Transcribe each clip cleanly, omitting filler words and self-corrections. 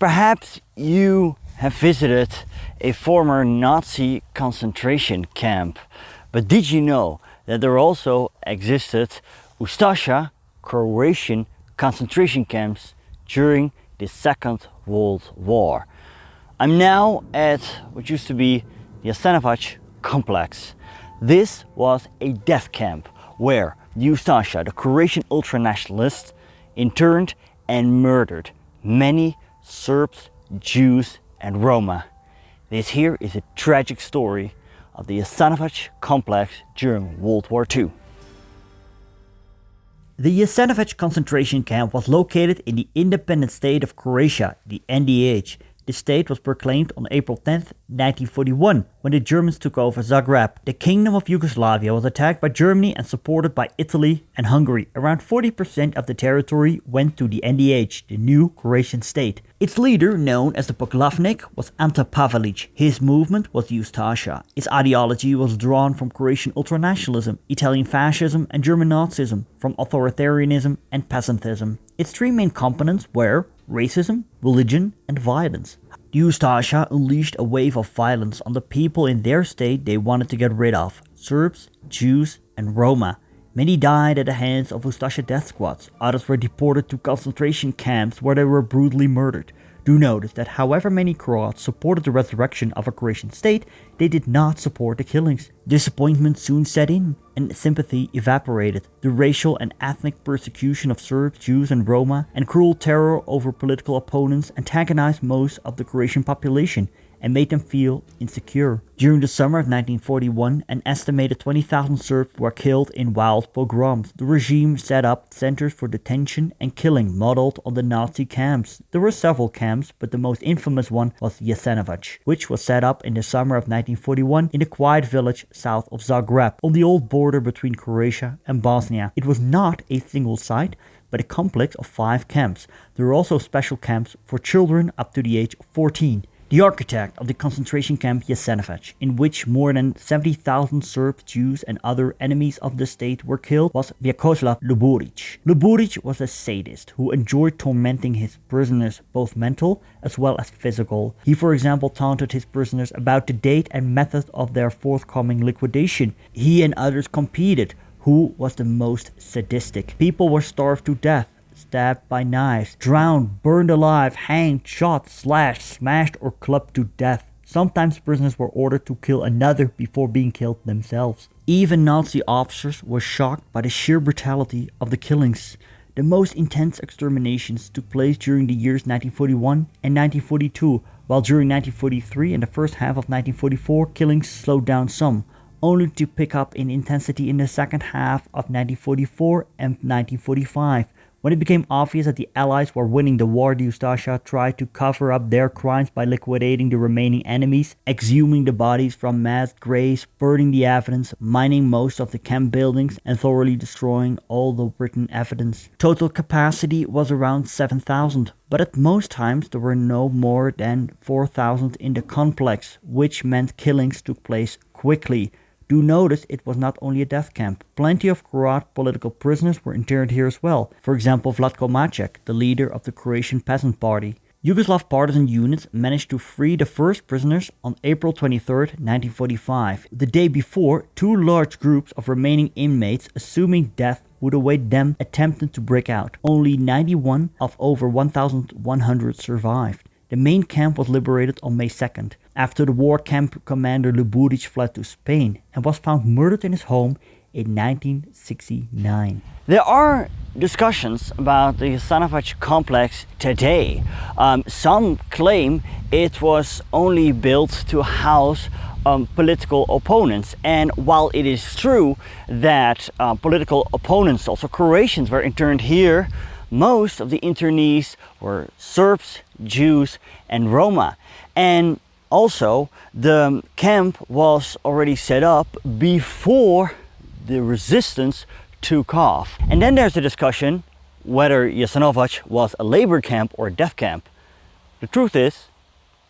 Perhaps you have visited a former Nazi concentration camp, but did you know that there also existed Ustaše, Croatian concentration camps during the Second World War? I'm now at what used to be the Jasenovac complex. This was a death camp where the Ustaše, the Croatian ultranationalists, interned and murdered many Serbs, Jews and Roma. This here is a tragic story of the Jasenovac complex during World War II. The Jasenovac concentration camp was located in the Independent State of Croatia, the NDH. The state was proclaimed on April 10, 1941, when the Germans took over Zagreb. The Kingdom of Yugoslavia was attacked by Germany and supported by Italy and Hungary. Around 40% of the territory went to the NDH, the new Croatian state. Its leader, known as the Poglavnik, was Ante Pavelić. His movement was the Ustaše. Its ideology was drawn from Croatian ultranationalism, Italian fascism and German Nazism, from authoritarianism and peasantism. Its three main components were racism, religion and violence. The Ustaše unleashed a wave of violence on the people in their state they wanted to get rid of: Serbs, Jews and Roma. Many died at the hands of Ustaše death squads. Others were deported to concentration camps where they were brutally murdered. Do notice that however many Croats supported the resurrection of a Croatian state, they did not support the killings. Disappointment soon set in, and sympathy evaporated. The racial and ethnic persecution of Serbs, Jews and Roma, and cruel terror over political opponents antagonized most of the Croatian population and made them feel insecure. During the summer of 1941, an estimated 20,000 Serbs were killed in wild pogroms. The regime set up centers for detention and killing modeled on the Nazi camps. There were several camps, but the most infamous one was Jasenovac, which was set up in the summer of 1941 in a quiet village south of Zagreb, on the old border between Croatia and Bosnia. It was not a single site, but a complex of 5 camps. There were also special camps for children up to the age of 14. The architect of the concentration camp Jasenovac, in which more than 70,000 Serbs, Jews and other enemies of the state were killed, was Vjekoslav Luburić. Luburić was a sadist who enjoyed tormenting his prisoners, both mental as well as physical. He, for example, taunted his prisoners about the date and method of their forthcoming liquidation. He and others competed who was the most sadistic. People were starved to death, stabbed by knives, drowned, burned alive, hanged, shot, slashed, smashed or clubbed to death. Sometimes prisoners were ordered to kill another before being killed themselves. Even Nazi officers were shocked by the sheer brutality of the killings. The most intense exterminations took place during the years 1941 and 1942, while during 1943 and the first half of 1944 killings slowed down some, only to pick up in intensity in the second half of 1944 and 1945. When it became obvious that the Allies were winning the war, the Ustaše tried to cover up their crimes by liquidating the remaining enemies, exhuming the bodies from mass graves, burning the evidence, mining most of the camp buildings, and thoroughly destroying all the written evidence. Total capacity was around 7,000, but at most times there were no more than 4,000 in the complex, which meant killings took place quickly. Do notice it was not only a death camp. Plenty of Croat political prisoners were interned here as well. For example, Vlatko Maček, the leader of the Croatian Peasant Party. Yugoslav partisan units managed to free the first prisoners on April 23, 1945. The day before, 2 large groups of remaining inmates, assuming death would await them, attempted to break out. Only 91 of over 1,100 survived. The main camp was liberated on May 2nd. After the war, camp commander Luburić fled to Spain and was found murdered in his home in 1969. There are discussions about the Jasenovac complex today. Some claim it was only built to house political opponents, and while it is true that political opponents, also Croatians, were interned here, most of the internees were Serbs, Jews and Roma. And also the camp was already set up before the resistance took off. And then there's the discussion whether Jasenovac was a labor camp or a death camp. The truth is,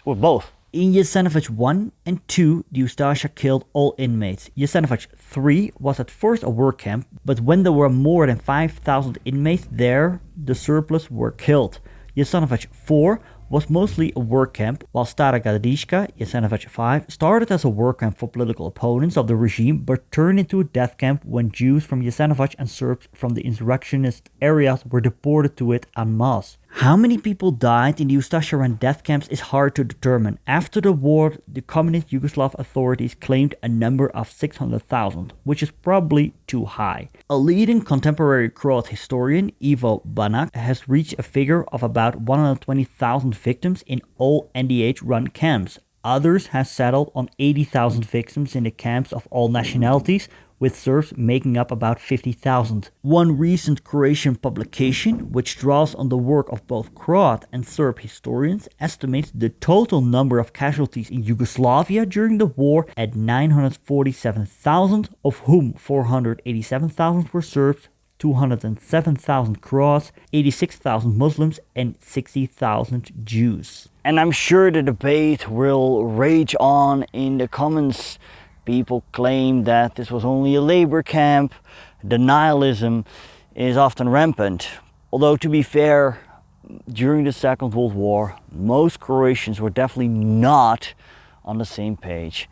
we're both. In Jasenovac 1 and 2, the Ustaše killed all inmates. Jasenovac 3 was at first a work camp, but when there were more than 5,000 inmates there, the surplus were killed. Jasenovac 4 was mostly a work camp, while Stara Gradiška, Jasenovac 5, started as a work camp for political opponents of the regime but turned into a death camp when Jews from Jasenovac and Serbs from the insurrectionist areas were deported to it en masse. How many people died in the Ustaše death camps is hard to determine. After the war, the communist Yugoslav authorities claimed a number of 600,000, which is probably too high. A leading contemporary Croat historian, Ivo Banak, has reached a figure of about 120,000 victims in all NDH-run camps. Others have settled on 80,000 victims in the camps of all nationalities, with Serbs making up about 50,000. One recent Croatian publication, which draws on the work of both Croat and Serb historians, estimates the total number of casualties in Yugoslavia during the war at 947,000, of whom 487,000 were Serbs, 207,000 Croats, 86,000 Muslims, and 60,000 Jews. And I'm sure the debate will rage on in the comments. People claim that this was only a labor camp. Denialism is often rampant. Although, to be fair, during the Second World War, most Croatians were definitely not on the same page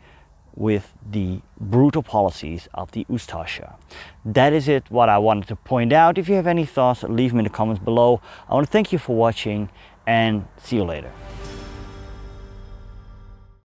with the brutal policies of the Ustaše. That is it, what I wanted to point out. If you have any thoughts, leave them in the comments below. I want to thank you for watching and see you later.